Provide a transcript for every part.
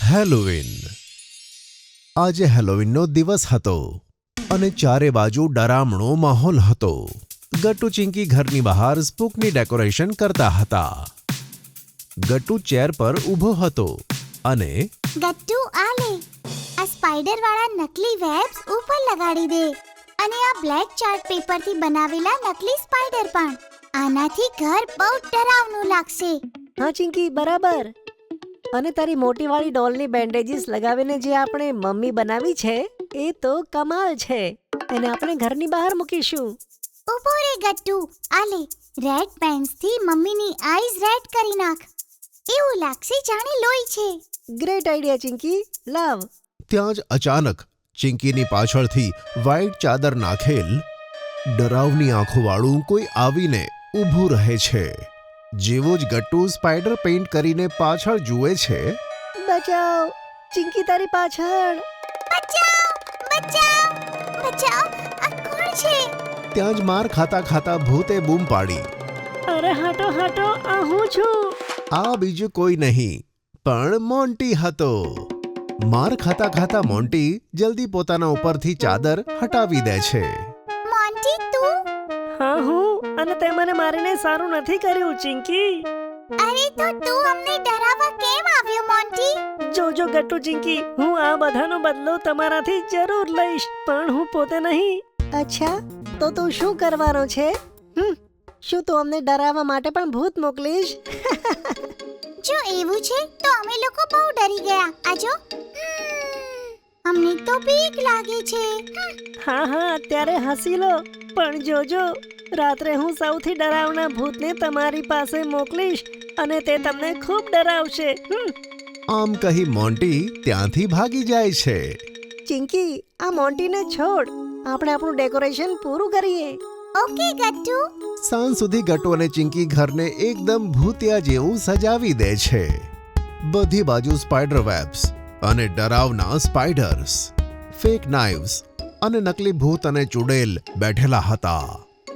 Halloween. આજે હેલોવીનનો દિવસ હતો અને ચારે બાજુ ડરામણો માહોલ હતો. ગટ્ટુ ચિંકી ઘરની બહાર સ્પૂકની ડેકોરેશન કરતા હતા. ગટ્ટુ ચેર પર ઊભો હતો અને ગટ્ટુ આ લે, આ સ્પાઈડર વાળા નકલી વેબ્સ ઉપર લગાડી દે અને આ બ્લેક ચાર્ટ પેપરથી બનાવેલા નકલી સ્પાઈડર પણ. આનાથી ઘર બહુ ડરાવનું લાગશે. હા ચિંકી, બરાબર. અને તારી મોટી વાળી ડોલની બેન્ડેજીસ લગાવીને જે આપણે મમ્મી બનાવી છે એ તો કમાલ છે. એને આપણે ઘરની બહાર મૂકીશું. ઊભો રે ગટ્ટુ, આ લે, રેડ પેન્સથી મમ્મીની આઈઝ રેડ કરી નાખ. એવું લાગશે જાણે લોહી છે. ગ્રેટ આઈડિયા ચિંકી, લાવ. ત્યાં જ અચાનક ચિંકીની પાછળથી વ્હાઈટ ચાદર નાખેલ ડરાવની આંખોવાળું કોઈ આવીને ઊભું રહે છે. જેવો જ ગટ્ટુ સ્પાઈડર પેઇન્ટ કરીને પાછળ જુએ છે, બચાવ ચિંકી, તારી પાછળ. બચાવ બચાવ બચાવ, આ કોણ છે? ત્યાં જ માર ખાતા ખાતા ભૂતે બૂમ પાડી, અરે હટો હટો, આ હું છું. આ બીજું કોઈ નહીં પણ મોન્ટી હતો. માર ખાતા ખાતા મોન્ટી જલ્દી પોતાના ઉપરથી ચાદર હટાવી દે છે. મોન્ટી, તું? હા હું. અને તે મને મારીને સારું નથી કર્યું ચિંકી. અરે તો તું અમને ડરાવવા કેમ આવ્યો મોન્ટી? જોજો ગટ્ટુ ચિંકી, હું આ બધાનો બદલો તમારાથી જરૂર લઈશ, પણ હું પોતે નહીં. અચ્છા, તો તું શું કરવાનો છે? શું તું અમને ડરાવવા માટે પણ ભૂત મોકલીશ? જો એવું છે તો અમે લોકો બહુ ડરી ગયા. આજો, અમને તો બીક લાગે છે. હા હા, અત્યારે હસી લો, પણ જોજો, રાત્રે હું સૌથી ડરાવના ભૂતને તમારી પાસે મોકલીશ અને તે તમને ખૂબ ડરાવશે. આમ કહી મોન્ટી ત્યાંથી ભાગી જાય છે. ચિંકી, આ મોન્ટીને છોડ, આપણે આપણું ડેકોરેશન પૂરું કરીએ. ઓકે ગટ્ટુ. સાંજ સુધી ગટ્ટુ અને ચિંકી ઘરને એકદમ ભૂતિયા જેવું સજાવી દે છે. બધી બાજુ સ્પાઈડર વેબ્સ અને ડરાવના સ્પાઈડર્સ, ફેક નાઇવ્સ અને નકલી ભૂત અને ચુડેલ બેઠેલા હતા.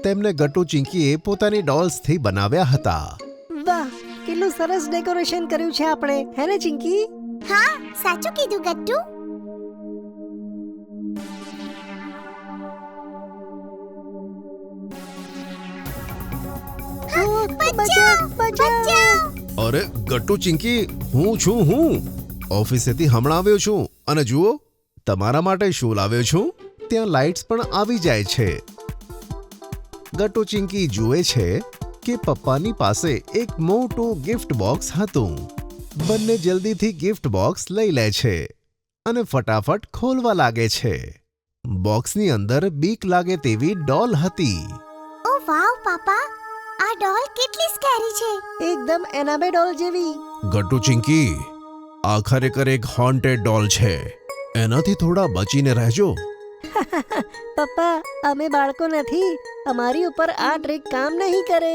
તેમને ગટ્ટુ ચિંકીએ પોતાની ડોલ્સથી બનાવ્યા હતા. વાહ, કેટલું સરસ ડેકોરેશન કર્યું છે આપણે, હે ને ચિંકી? હા, સાચું કીધું ગટ્ટુ. બચાવ બચાવ. અરે ગટ્ટુ ચિંકી, હું છું. ઓફિસેથી હમણાં આવ્યો છું અને જુઓ તમારા માટે શું લાવ્યો છું. ત્યાં લાઇટ્સ પણ આવી જાય છે. ગટ્ટુ ચિંકી જુએ છે કે પપ્પાની પાસે એક મોટું ગિફ્ટ બોક્સ હતું. બંને જલ્દીથી ગિફ્ટ બોક્સ લઈ લે છે અને ફટાફટ ખોલવા લાગે છે. બોક્સની અંદર બીક લાગે તેવી ડોલ હતી. ઓ વાવ પાપા, આ ડોલ કેટલી સ્કેરી છે. એકદમ એનાબે ડોલ જેવી. ગટ્ટુ ચિંકી, આ ખરેખર એક હોન્ટેડ ડોલ છે. એનાથી થોડા બચીને રહેજો. પપ્પા, અમે બાળકો નથી, અમારી ઉપર આ ટ્રીક કામ નહીં કરે.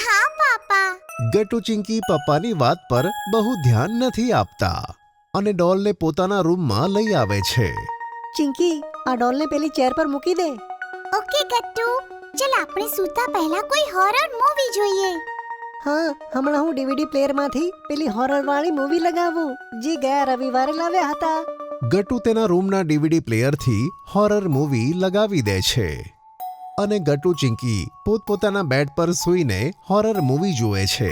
હા પાપા. ગટ્ટુ ચિંકી પપ્પાની વાત પર બહુ ધ્યાન નથી આપતા અને ડોલને પોતાના રૂમમાં લઈ આવે છે. ચિંકી, આ ડોલને પેલી ચેર પર મૂકી દે. ઓકે ગટ્ટુ, ચલ આપણે સૂતા પહેલા કોઈ હોરર મૂવી જોઈએ. હા, હમણાં હું ડીવીડી પ્લેયરમાંથી પેલી હોરર વાળી મૂવી લગાવું જે ગયા રવિવારે લાવ્યા હતા. ગટ્ટુ તેના રૂમના ડીવીડી પ્લેયરથી હોરર મૂવી લગાવી દે છે અને ગટ્ટુ ચિંકી પોતપોતાના બેડ પર સૂઈને હોરર મૂવી જુએ છે.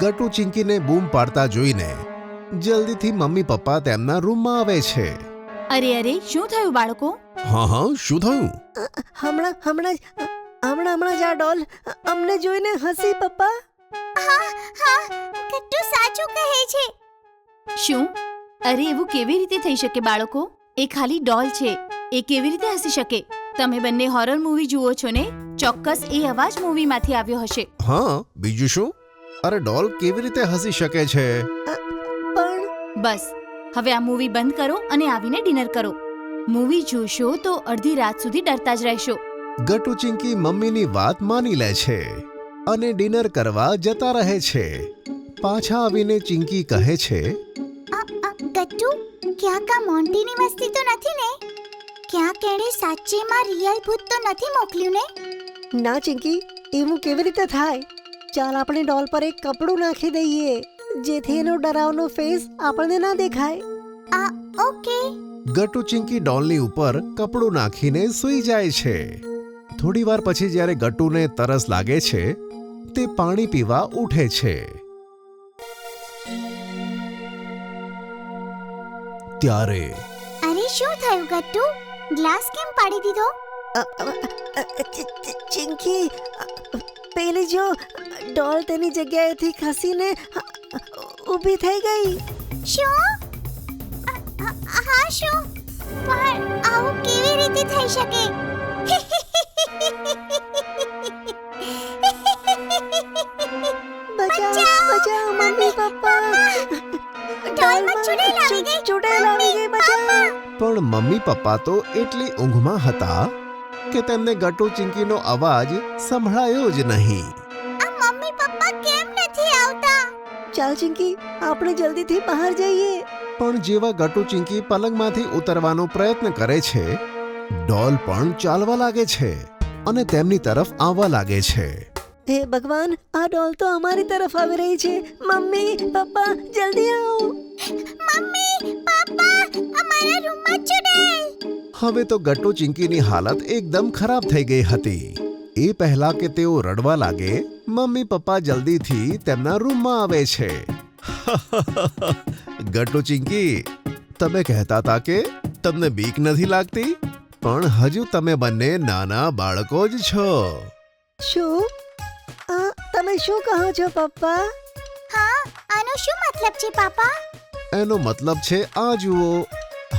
ગટ્ટુ ચિંકીને બૂમ પાડતા જોઈને જલ્દીથી મમ્મી પપ્પા તેમના રૂમમાં આવે છે. અરે અરે, શું થયું બાળકો? હા, શું થયું? હમણાં જ આ ડોલ અમને જોઈને હસી પપ્પા. હા, ગટ્ટુ સાચું કહે છે. શું? અરે એવું કેવી રીતે થઈ શકે બાળકો? એ ખાલી ડોલ છે, એ કેવી રીતે હસી શકે? તમે બંને હોરર મૂવી જુઓ છો ને? ચોક્કસ એ અવાજ મૂવીમાંથી આવ્યો હશે. હા, બીજું શું? અરે ડોલ કેવી રીતે હસી શકે છે? પણ બસ, હવે આ મૂવી બંધ કરો અને આવીને ડિનર કરો. મૂવી જોશો તો અડધી રાત સુધી ડરતા જ રહેશો. ગટ્ટુ ચિંકી મમ્મીની વાત માની લે છે અને ડિનર કરવા જતા રહે છે. પાછા આવીને ચિંકી કહે છે, ગટ્ટુ, ક્યાંક આ મોન્ટીની મસ્તી તો નથી ને? ક્યાંક એણે સાચેમાં રિયલ ભૂત તો નથી મોકલ્યું ને? ના ચિંકી, એવું કેવી રીતે થાય? ચાલ આપણે ડોલ પર એક કપડું નાખી દઈએ જેથી એનો ડરાવનો ફેસ આપણને ના દેખાય. ઓકે. ગટ્ટુ ચિંકી ડોલની ઉપર કપડું નાખીને સૂઈ જાય છે. થોડી વાર પછી જ્યારે ગટ્ટુને તરસ લાગે છે તે પાણી પીવા ઉઠે છે. ત્યારે અરે શું થયું ગટ્ટુ? ગ્લાસ કેમ પાડી દીધો? ચિંકી, પેલી જો ડોલ તેની જગ્યાએથી ખસીને ઊભી થઈ ગઈ. શું? હા શું? પણ આવું કેવી રીતે થઈ શકે? બચાવ બચાવ મમ્મી પપ્પા, ડોલમાં ચૂડેલ આવી ગઈ. ચૂડેલ આવી ગઈ, બચાવ. પણ મમ્મી પપ્પા તો એટલી ઊંઘમાં હતા કે તેમને ગટ્ટુ ચિંકીનો અવાજ સંભળાયો જ નહીં. આ મમ્મી પપ્પા કેમ નથી આવતા? ચાલ ચિંકી, આપણે જલ્દીથી બહાર જઈએ. પણ જેવા ગટ્ટુ ચિંકી પલંગમાંથી ઉતરવાનો પ્રયત્ન કરે છે ડોલ પણ ચાલવા લાગે છે અને તેમની તરફ આવવા લાગે છે. હે ભગવાન, આ ડોલ તો અમારી તરફ આવી રહી છે. મમ્મી પપ્પા, જલ્દી આવો. મમ્મી પપ્પા, અમારા રૂમમાં ચૂડેલ. હવે તો ગટ્ટુ ચિંકીની હાલત એકદમ ખરાબ થઈ ગઈ હતી. એ પહેલા કે તેઓ રડવા લાગે મમ્મી પપ્પા જલ્દીથી તેમના રૂમમાં આવે છે. ગટ્ટુ ચિંકી, તમે કહેતા હતા કે તમને બીક નથી લાગતી, પણ હજુ તમે બંને નાના બાળકો જ છો. શું? તમે શું કહો છો પપ્પા? હા, આનો શું મતલબ છે પાપા? એનો મતલબ છે આ જુઓ,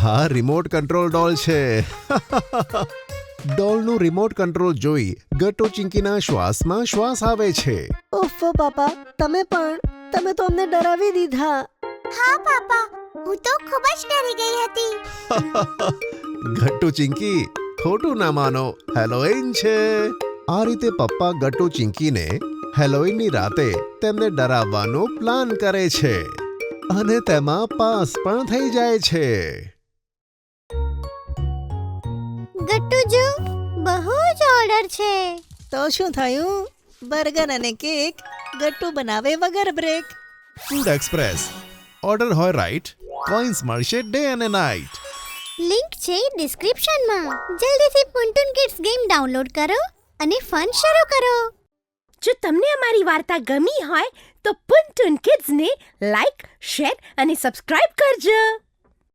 હા રિમોટ કંટ્રોલ ડોલ છે. ડોલનું રિમોટ કંટ્રોલ જોઈ ગટ્ટુ ચિંકીના શ્વાસમાં શ્વાસ આવે છે. ઓફો પાપા, તમે તો અમને ડરાવી દીધા. હા પાપા, હું તો ખૂબ જ ડરી ગઈ હતી. ગટ્ટુ ચિંકી, ખોટું ના માનો, હેલોઈન છે. આ રીતે પપ્પા ગટ્ટુ ચિંકીને હેલોઈનની રાતે તેમને ડરાવવાનો પ્લાન કરે છે અને તેમાં પાસ પણ થઈ જાય છે. ગટ્ટુ જો, બહુ જ ઓર્ડર છે. તો શું થયું? બર્ગર અને કેક ગટ્ટુ બનાવે વગર બ્રેક. ફૂડ એક્સપ્રેસ, ઓર્ડર હોય રાઈટ, કોઈન્સ મળશે ડે અને નાઇટ. લિંક છે ડિસ્ક્રિપ્શનમાં. જલ્દીથી પુન્ટુન કિડ્સ ગેમ ડાઉનલોડ કરો અને ફન શરૂ કરો. જો તમને અમારી વાર્તા ગમી હોય તો પુન્ટુન કિડ્સને લાઈક, શેર અને સબસ્ક્રાઇબ કરજો.